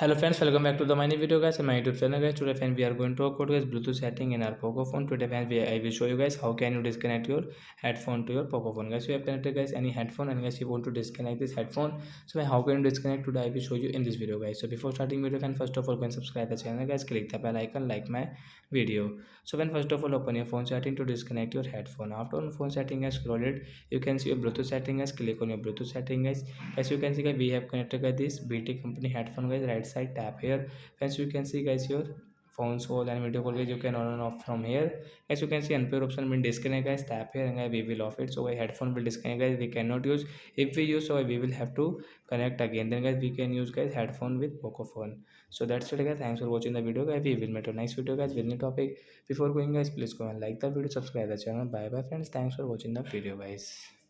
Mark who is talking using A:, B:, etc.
A: Hello friends, welcome back to the my new video guys in my YouTube channel guys. Today friends we are going to talk about guys Bluetooth setting in our Poco phone. Today friends I will show you guys how can you disconnect your headphone to your Poco phone. Guys, you have connected guys any headphone and guys you want to disconnect this headphone. So how can you disconnect today? I will show you in this video guys. So before starting video friends, first of all go and subscribe the channel guys. Click the bell icon, like my video. So when first of all open your phone setting to disconnect your headphone. After on phone setting guys, scroll it. You can see your Bluetooth setting guys. Click on your Bluetooth setting guys. As you can see guys, we have connected guys this BT company headphone guys. Right side tap here. As you can see guys, your phone's hole and video call guys you can on and off from here. As you can see unpair option will disconnect guys, tap here and guys we will off it. So a headphone will disconnect guys, we cannot use. If we use, so we will have to connect again, then guys we can use guys headphone with Poco phone. So that's it guys, thanks for watching the video guys. We will meet a next video guys with new topic. Before going guys, please go and like the video, subscribe the channel. Bye bye friends, thanks for watching the video guys.